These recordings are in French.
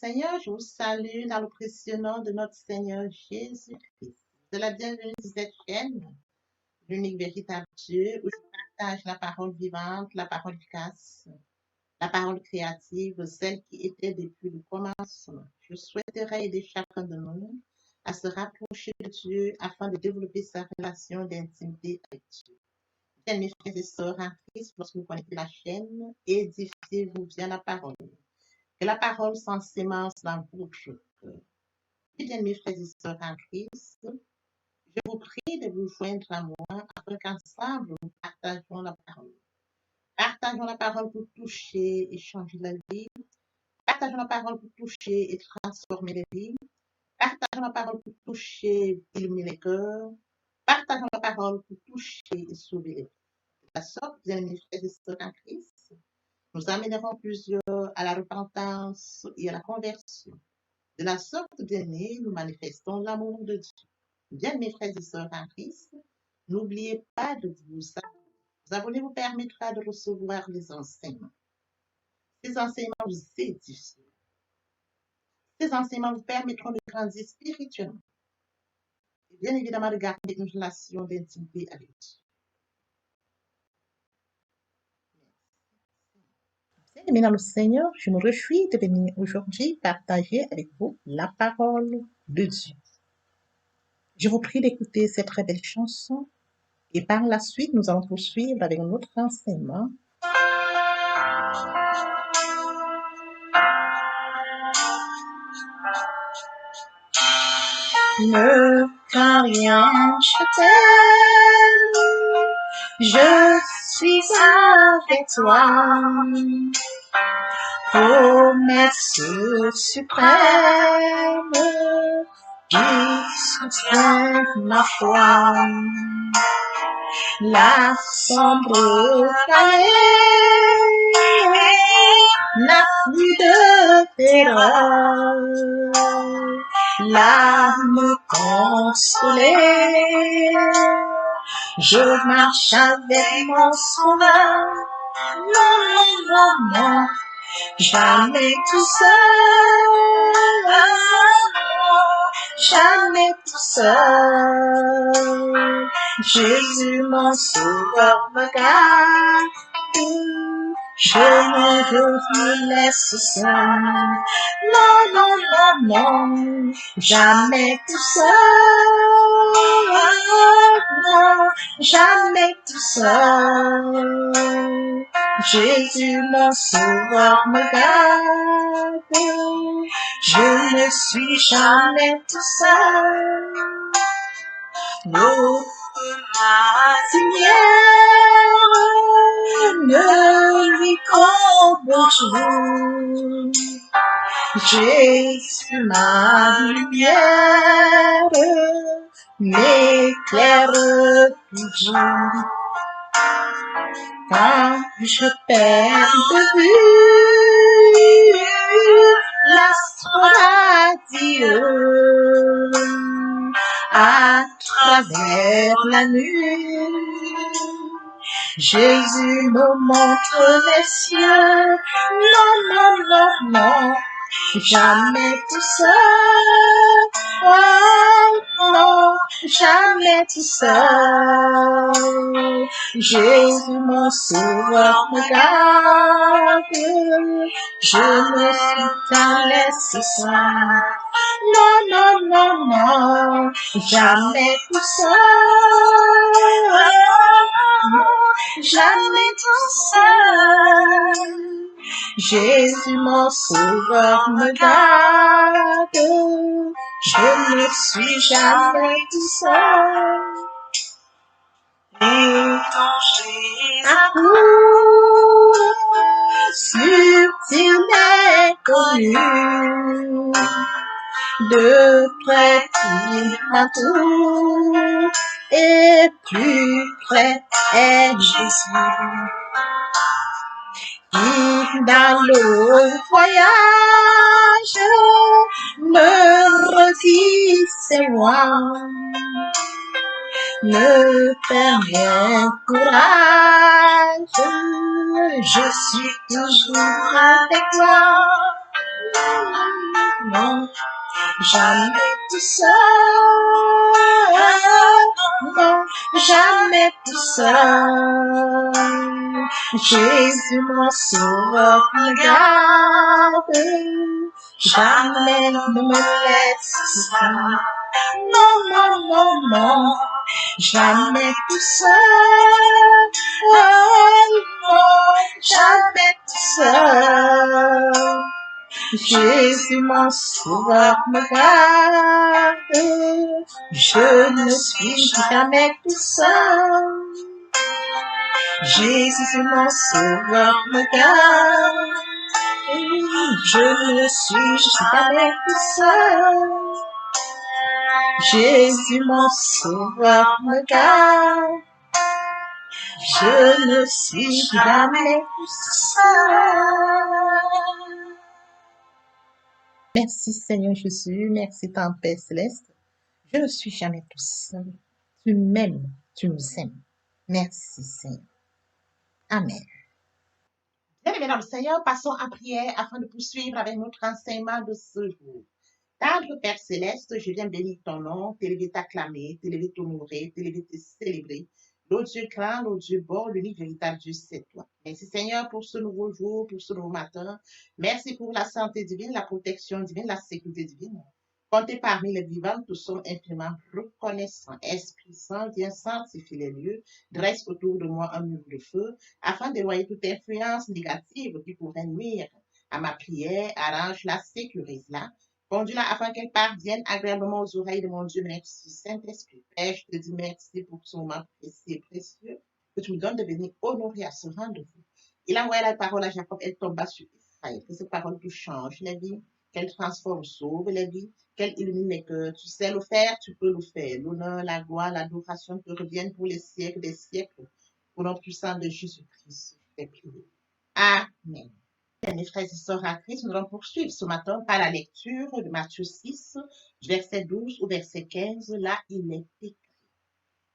Seigneur, je vous salue dans le précieux nom de notre Seigneur Jésus-Christ. De la bienvenue sur cette chaîne, l'unique véritable Dieu, où je partage la parole vivante, la parole efficace, la parole créative, celle qui était depuis le commencement. Je souhaiterais aider chacun de nous à se rapprocher de Dieu afin de développer sa relation d'intimité avec Dieu. Bien, mes frères et sœurs en Christ, lorsque vous connaissez la chaîne, édifiez-vous bien la parole. Que la parole sans sémence dans votre cœur. Eh bien, mes frères et sœurs en Christ, je vous prie de vous joindre à moi afin qu'ensemble nous partageons la parole. Partageons la parole pour toucher et changer la vie. Partageons la parole pour toucher et transformer les vies. Partageons la parole pour toucher et illuminer les cœurs. Partageons la parole pour toucher et sauver les vies. De la sorte, bien, mes frères et sœurs en Christ, nous amènerons plusieurs à la repentance et à la conversion. De la sorte, bien-aimés, nous manifestons l'amour de Dieu. Bien, mes frères et sœurs en Christ, n'oubliez pas de vous abonner. Vous abonner vous permettra de recevoir les enseignements. Ces enseignements vous édifient. Ces enseignements vous permettront de grandir spirituellement. Et bien évidemment, de garder une relation d'intimité avec Dieu. Bien-aimés dans le Seigneur, je me réjouis de venir aujourd'hui partager avec vous la parole de Dieu. Je vous prie d'écouter cette très belle chanson et par la suite, nous allons poursuivre avec un autre enseignement. Ne crains rien, je t'aime, je suis avec toi. Promesse suprême qui soutient ma foi. La sombre vallée n'a plus de terreur. L'âme consolée, je marche avec mon sauveur. Non, non, non, non, jamais tout seul, jamais tout seul. Jésus mon sauveur me garde, je ne me laisse seul. Non, non, non, non, jamais tout seul, non, jamais tout seul. Jésus mon sauveur me garde, je ne suis jamais tout seul. L'autre lumière ne lui compte bonjour. Jésus ma lumière m'éclaire toujours. Quand je perds de vue l'astre radieux à travers la nuit, Jésus me montre les cieux. Non, non, non, non, jamais tout seul. Oh, non, jamais tout seul. Jésus mon sauveur me garde, je ne t'en laisse seul. Non, non, non, non, jamais tout seul, jamais tout seul. Jésus mon sauveur me garde, je ne suis jamais tout seul. Les dangers accourent sur l'inconnu, de près il m'entoure et plus près est Jésus. Qui dans le voyage me redit c'est moi, ne perds rien courage, je suis toujours avec toi. non, jamais tout seul, non, jamais tout seul. Jésus mon sauveur me garde, jamais ne me laisse seul. Non, non, non, non, jamais tout seul, non, jamais tout seul. Jésus mon sauveur me garde, je ne suis jamais tout seul. Jésus mon sauveur me garde, je ne suis jamais tout seul. Jésus mon sauveur me garde, je ne suis jamais tout seul. Merci Seigneur Jésus, merci ton Père Céleste. Je ne suis jamais tout seul. Tu m'aimes, tu nous aimes. Merci Seigneur. Amen. Bien-aimés dans le Seigneur, passons à prière afin de poursuivre avec notre enseignement de ce jour. Tendre Père Céleste, je viens bénir ton nom, t'élever, t'acclamer, t'élever, t'honorer, t'élever, te célébrer. L'autre Dieu grand, l'autre Dieu bon, l'unique véritable Dieu, c'est toi. Merci Seigneur pour ce nouveau jour, pour ce nouveau matin. Merci pour la santé divine, la protection divine, la sécurité divine. Comptez parmi les vivants, nous sommes infiniment reconnaissants. Esprit Saint, viens sanctifier les lieux, dresse autour de moi un mur de feu, afin d'éloigner toute influence négative qui pourrait nuire à ma prière. Arrange-la, sécurise-la. Conduis-la afin qu'elle parvienne agréablement aux oreilles de mon Dieu. Merci, Saint-Esprit. Père, je te dis merci pour ce moment précieux et précieux que tu me donnes de venir honorer à ce rendez-vous. Il a envoyé la parole à Jacob, elle tomba sur Israël. Que cette parole tu changes les vies, qu'elle transforme, sauve les vies, qu'elle illumine les cœurs. Tu sais le faire, tu peux le faire. L'honneur, la gloire, l'adoration te reviennent pour les siècles des siècles. Au nom puissant de Jésus-Christ, je t'ai prié. Amen. Mes frères et sœurs en Christ, nous allons poursuivre ce matin par la lecture de Matthieu 6, verset 12 au verset 15. Là, il est écrit: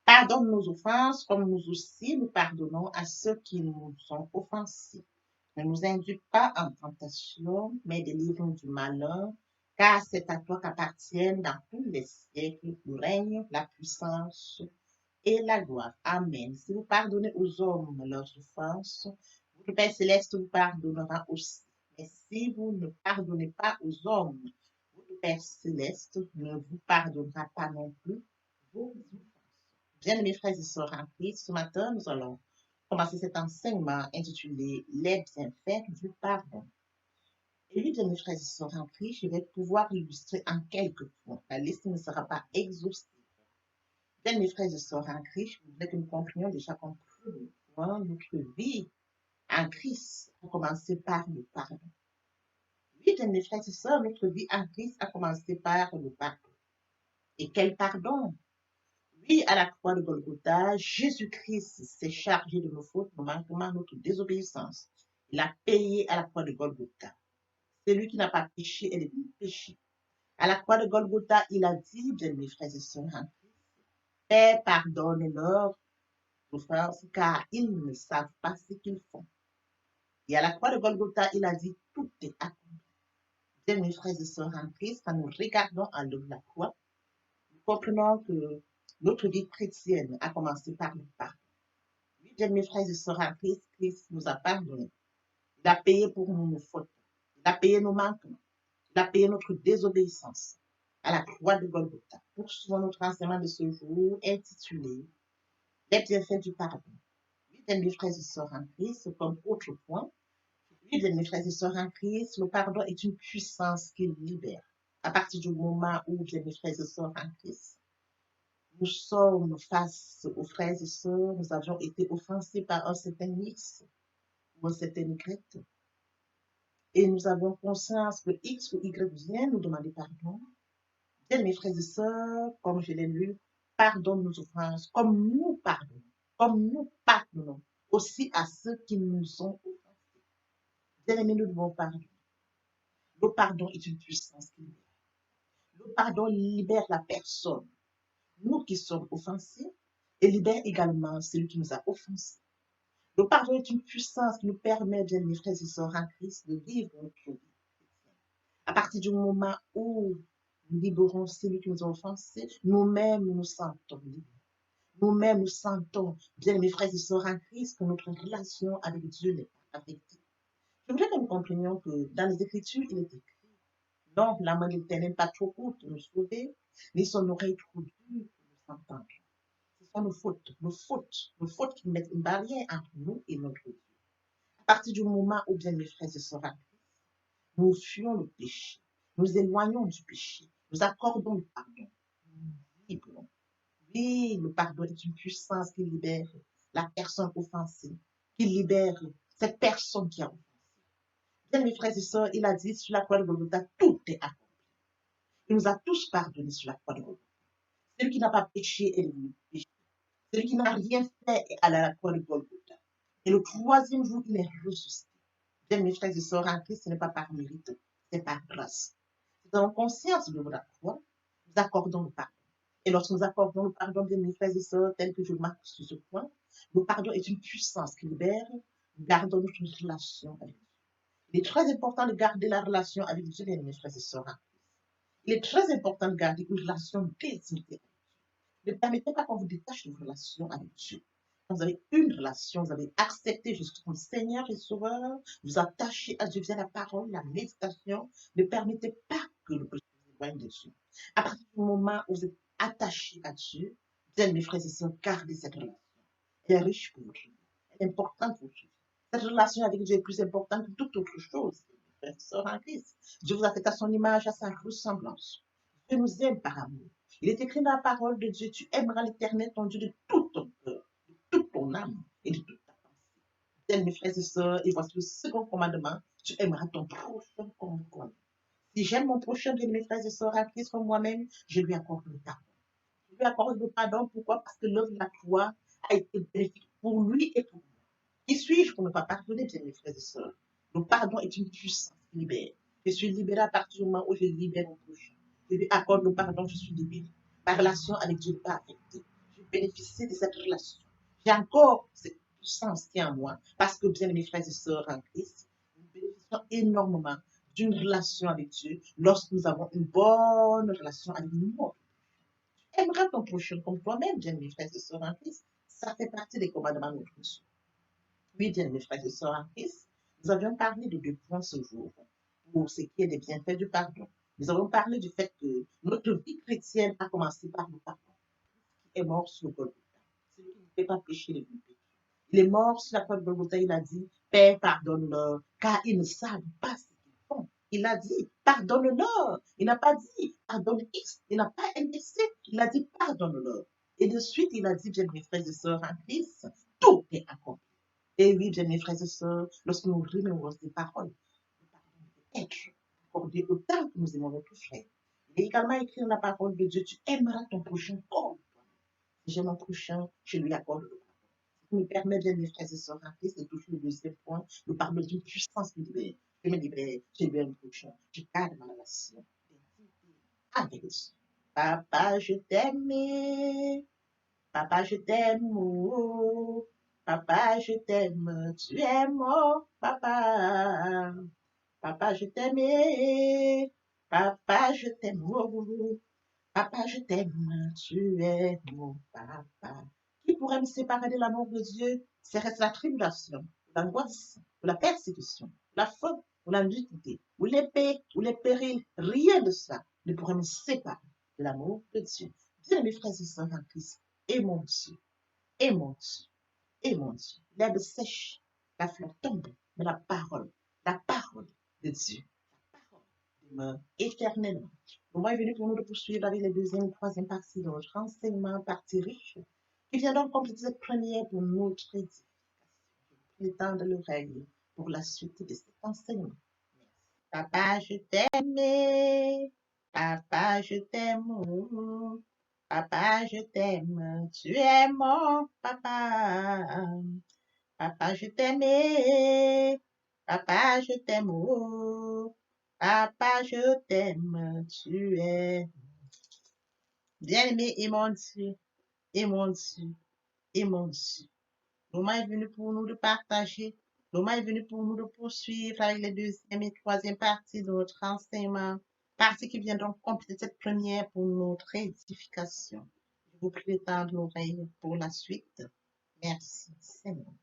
Pardonne nos offenses comme nous aussi nous pardonnons à ceux qui nous ont offensés. Ne nous induis pas en tentation, mais délivre-nous du malin, car c'est à toi qu'appartiennent dans tous les siècles le règne, la puissance et la gloire. Amen. Si vous pardonnez aux hommes leurs offenses, votre Père Céleste vous pardonnera aussi. Mais si vous ne pardonnez pas aux hommes, votre Père Céleste ne vous pardonnera pas non plus vos offenses. Bien, mes frères et sœurs en Christ, ce matin, nous allons commencer cet enseignement intitulé Les bienfaits du pardon. Et lui, bien, mes frères et sœurs en Christ, je vais pouvoir l'illustrer en quelques points. La liste ne sera pas exhaustive. Bien, mes frères et sœurs en Christ, je voudrais que nous comprenions déjà comme premier point notre vie en Christ a commencé par le pardon. Oui, bien, mes frères et sœurs, notre vie en Christ a commencé par le pardon. Et quel pardon? Oui, à la croix de Golgotha, Jésus-Christ s'est chargé de nos fautes, nos manquements, notre désobéissance. Il a payé à la croix de Golgotha. Celui qui n'a pas péché est devenu péché. À la croix de Golgotha, il a dit, bien, mes frères et sœurs en Christ, Père, pardonne-leur offenses, car ils ne savent pas ce qu'ils font. Et à la croix de Golgotha, il a dit, tout est accompli. Bien, mes frères et sœurs en Christ, quand nous regardons à l'œuvre de la croix, nous comprenons que notre vie chrétienne a commencé par le pardon. Oui, bien, mes frères et sœurs en Christ, Christ nous a pardonné. Il a payé pour nous nos fautes. Il a payé nos manquements. Il a payé notre désobéissance. À la croix de Golgotha. Poursuivons notre enseignement de ce jour intitulé Les bienfaits du pardon. Oui, bien, mes frères et sœurs en Christ, comme autre point, oui, bien, mes frères et sœurs en Christ, le pardon est une puissance qui libère. À partir du moment où, bien, mes frères et sœurs en Christ, nous sommes face aux frères et sœurs, nous avions été offensés par un certain X ou un certain Y, et nous avons conscience que X ou Y vient nous demander pardon. Bien, mes frères et sœurs, comme je l'ai lu, pardonne nos offenses, comme nous pardonnons aussi à ceux qui nous ont offensés. Bien aimés, nous devons pardonner. Le pardon est une puissance qui libère. Le pardon libère la personne, nous qui sommes offensés, et libère également celui qui nous a offensés. Le pardon est une puissance qui nous permet, bien mes frères et sœurs en Christ, de vivre notre vie. À partir du moment où nous libérons celui qui nous a offensés, nous-mêmes nous sentons libres. Nous-mêmes nous sentons, bien mes frères et sœurs en Christ, que notre relation avec Dieu n'est pas affectée. Je voudrais que nous comprenions que dans les Écritures, il est écrit, non, la main de l'Éternel n'est pas trop courte pour nous sauver, ni son oreille trop dure pour nous entendre. Ce sont nos fautes qui mettent une barrière entre nous et notre Dieu. À partir du moment où, bien mes frères et sœurs en Christ, nous fuyons le péché, nous éloignons du péché, nous accordons le pardon, nous vibrons. Oui, le pardon est une puissance qui libère la personne offensée, qui libère cette personne qui a offensé. Bien, mes frères et sœurs, il a dit sur la croix de Golgotha, tout est accompli. Il nous a tous pardonné sur la croix de Golgotha. Celui qui n'a pas péché est le péché. Celui qui n'a rien fait est à la croix de Golgotha. Et le troisième jour, il est ressuscité. Bien, mes frères et sœurs, en Christ, ce n'est pas par mérite, c'est par grâce. C'est en conscience de la croix, nous accordons le pardon. Et lorsque nous accordons le pardon, bien, mes frères et sœurs, tel que je marque sur ce point, le pardon est une puissance qui libère, nous gardons notre relation avec Dieu. Il est très important de garder la relation avec Dieu, bien, mes frères et sœurs. Il est très important de garder une relation désinvolue. Ne permettez pas qu'on vous détache d'une relation avec Dieu. Quand vous avez une relation, vous avez accepté Jésus comme Seigneur et Sauveur, vous attachez à Dieu via la parole, la méditation. Ne permettez pas que le péché vous éloigne de Dieu. À partir du moment où vous êtes attaché à Dieu, bien, mes frères et sœurs, gardez cette relation. Elle est riche pour votre vie. Elle est importante pour votre vie. Cette relation avec Dieu est plus importante que toute autre chose. Mes frères et sœurs en Christ. Dieu vous a fait à son image, à sa ressemblance. Dieu nous aime par amour. Il est écrit dans la parole de Dieu, tu aimeras l'Éternel, ton Dieu, de tout ton cœur, de toute ton âme et de toute ta pensée. Bien, mes frères et sœurs, et voici le second commandement, tu aimeras ton prochain comme toi-même. Si j'aime mon prochain, bien, mes frères et sœurs, à Christ comme moi-même, je lui accorde le pardon. Je lui accorde le pardon, pourquoi? Parce que l'œuvre de la croix a été bénéfique pour lui et pour moi. Qui suis-je pour ne pas pardonner, bien, mes frères et sœurs? Le pardon est une puissance qui libère. Je suis libéré à partir du moment où je libère mon prochain. Je lui accorde le pardon, je suis libéré. Ma relation avec Dieu n'est pas affectée. Je bénéficie de cette relation. J'ai encore cette puissance qui est en moi parce que, bien, mes frères et sœurs en Christ, nous bénéficions énormément d'une relation avec Dieu lorsque nous avons une bonne relation avec nous. Tu aimeras ton prochain comme toi-même, bien, mes frères et sœurs en Christ. Ça fait partie des commandements de notre Dieu. Oui, bien, mes frères et sœurs en Christ, nous avions parlé de 2 points ce jour pour ce qui est des bienfaits du pardon. Nous avons parlé du fait que notre vie chrétienne a commencé par le pardon. Il est mort sur le Golgotha. Celui qui ne fait pas pécher les péchés. Il est mort sur la croix de Golgotha. Il a dit, Père, pardonne-leur, car ils ne savent pas ce qu'ils font. Il a dit, pardonne-leur. Il n'a pas dit, pardonne X. Il n'a pas indexé. Il a dit, pardonne-leur. Et de suite, il a dit, bien, mes frères et sœurs en Christ, tout est accompli. Et oui, bien, mes frères et sœurs, lorsque nous remémorons ces paroles, le pardon peut être accordé autant que nous aimons notre frère. Il est également écrit dans la parole de Dieu, tu aimeras ton prochain comme toi. Si j'aime mon prochain, je lui accorde le pardon. Ce qui me permet, bien, mes frères et sœurs en Christ, de toucher le deuxième point, le pardon d'une puissance qui libère. Je me libère, je libère mon prochain, je garde ma relation avec Dieu. Papa, je t'aime. Papa, je t'aime. Oh. Papa, je t'aime. Tu es mon papa. Papa, je t'aime. Papa, je t'aime. Oh. Papa, je t'aime. Tu es mon papa. Qui pourrait me séparer de l'amour de Dieu? C'est reste la tribulation, l'angoisse, ou la persécution, la faute, ou la nudité, ou l'épée, ou les périls. Rien de cela ne pourrait me séparer de l'amour de Dieu. Bien, mes frères et sœurs en Christ, aimons Dieu, aimons Dieu, aimons Dieu. L'herbe sèche, la fleur tombe, mais la parole de Dieu, la parole demeure éternellement. Le moment est venu pour nous de poursuivre avec les deuxième et troisième parties de notre enseignement, partie riche, qui vient donc compléter cette première pour notre édification. Je prie le temps de l'oreille pour la suite de cet enseignement. Papa, je t'aime. Papa, je t'aime. Oh. Papa, je t'aime. Tu es mon papa. Papa, je t'aime. Papa, je t'aime. Oh. Papa, je t'aime. Tu es bien-aimé et mon Dieu. Et mon Dieu. Et mon Dieu. Le moment est venu pour nous de partager Le moment est venu pour nous de poursuivre avec les deuxième et troisième parties de notre enseignement, parties qui viendront compléter cette première pour notre édification. Je vous prie d'étendre l'oreille pour la suite. Merci, Seigneur.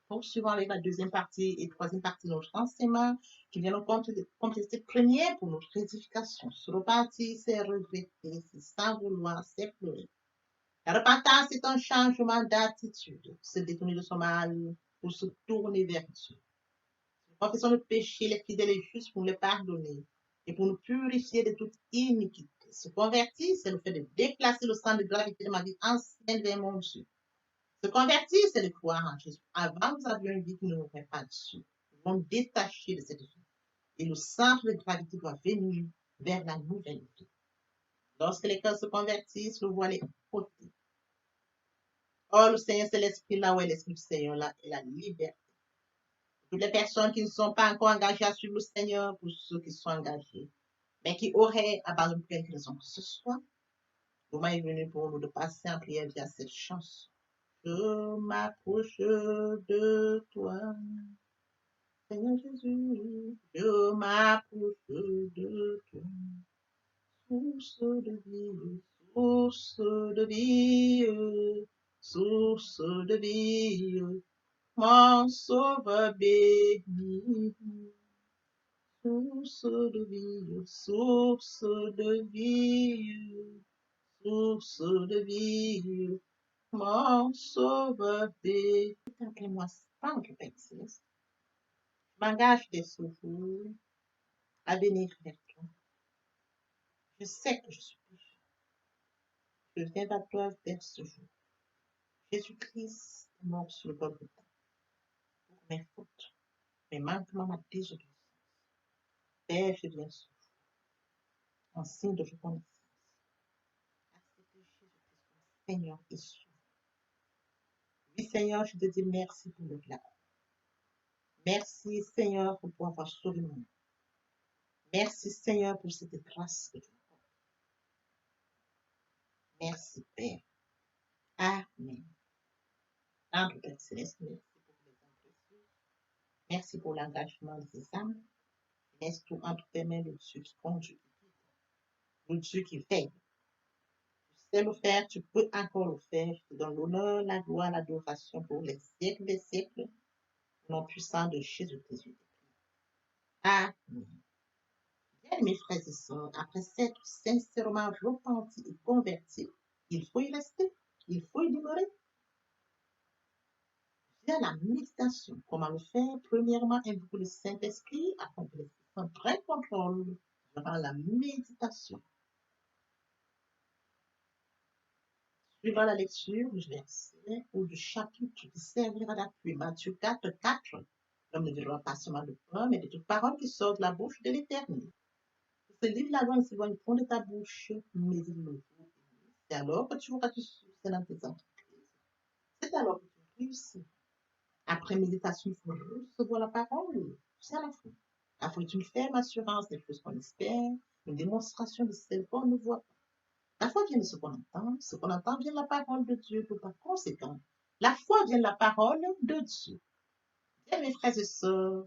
Poursuivons avec la deuxième partie et troisième partie de notre enseignement qui viendront compléter cette première pour notre édification. Se repentir, c'est regretter, c'est sans vouloir, c'est pleurer. La repentance est un changement d'attitude, se détourner de son mal pour se tourner vers Dieu. Nous confessons le péché, les fidèles et justes pour le pardonner et pour nous purifier de toute iniquité. Se convertir, c'est le fait de déplacer le centre de gravité de ma vie ancienne vers mon Dieu. Se convertir, c'est de croire en Jésus. Avant, nous avions une vie qui ne nous aurait pas dessus. Nous devons nous détacher de cette vie. Et le centre de gravité doit venir vers la nouvelle vie. Lorsque les cœurs se convertissent, le voile est ôté. Oh, le Seigneur, c'est l'esprit là où est l'esprit du Seigneur, là, et la liberté. Toutes les personnes qui ne sont pas encore engagées à suivre le Seigneur, pour ceux qui sont engagés, mais qui auraient abandonné pour quelque raison que ce soit, le moment est venu pour nous de passer en prière via cette chanson. Je m'approche de toi, Seigneur Jésus, je m'approche de toi, source de vie, source de vie, source de vie, mon sauveur béni. Source de vie, source de vie, source de vie, mon sauveur béni. Contemplez-moi sans que je m'engage dès ce jour à venir vers toi. Je sais que je suis pécheur. Je viens vers toi dès ce jour. Jésus-Christ est mort sur le Golgotha pour mes fautes, mes manquements, ma désobéissance. Père, je viens ce jour en signe de reconnaissance. Accepter Jésus-Christ comme Seigneur et Sauveur. Oui, Seigneur, je te dis merci pour le plat. Merci, Seigneur, pour avoir sauvé mon âme. Merci, Seigneur, pour cette grâce que tu m'accordes. Merci, Père. Amen. Tendre Père Céleste, merci pour les âmes précieuses. Merci pour l'engagement de ces âmes. Laisse tout entre tes mains, le Dieu qui conduit, le Dieu qui veille. Tu sais le faire, tu peux encore le faire. Je te donne l'honneur, la gloire, l'adoration pour les siècles des siècles. Au nom puissant de Jésus-Christ. Amen. Bien, mes frères et sœurs, après s'être sincèrement repenti et converti, il faut y rester, il faut y demeurer. Via la méditation, comment le faire? Premièrement, invoquer le Saint-Esprit afin de laisser un vrai contrôle durant la méditation. Suivant la lecture du verset ou du chapitre qui servira d'appui, Matthieu 4, 4, l'homme ne vivra pas seulement de pain, mais de toute parole qui sort de la bouche de l'Éternel. Ce livre la loi ainsi va le fond de ta bouche, mais il le faut. C'est alors que tu auras du succès dans tes entreprises. C'est alors que tu réussis. Après méditation, il faut recevoir la parole. C'est à la fin. Il faut une ferme assurance des choses qu'on espère, une démonstration de celles qu'on ne voit pas. La foi vient de ce qu'on entend vient de la parole de Dieu. Par conséquent, la foi vient de la parole de Dieu. Bien, mes frères et sœurs,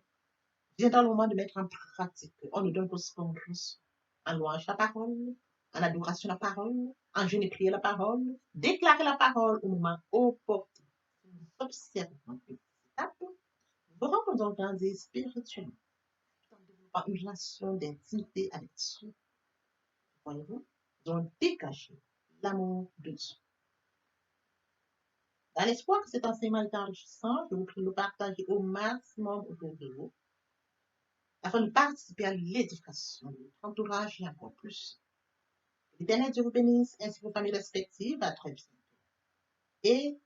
viendra le moment de mettre en pratique. On nous donne ce qu'on reçoit. En louange la parole, en adoration la parole, en jeûne et prière la parole, déclarer la parole au moment opportun. Nous observons cette étape. Nous aurons donc grandir spirituellement, en développant une relation d'intimité avec Dieu. Voyez-vous, nous allons dégager l'amour de Dieu. Dans l'espoir que cet enseignement est enrichissant, je vous prie de le partager au maximum autour de vous, afin de participer à l'édification de votre entourage et encore plus. L'Éternel Dieu vous bénisse, ainsi que vos familles respectives. À très bientôt. Et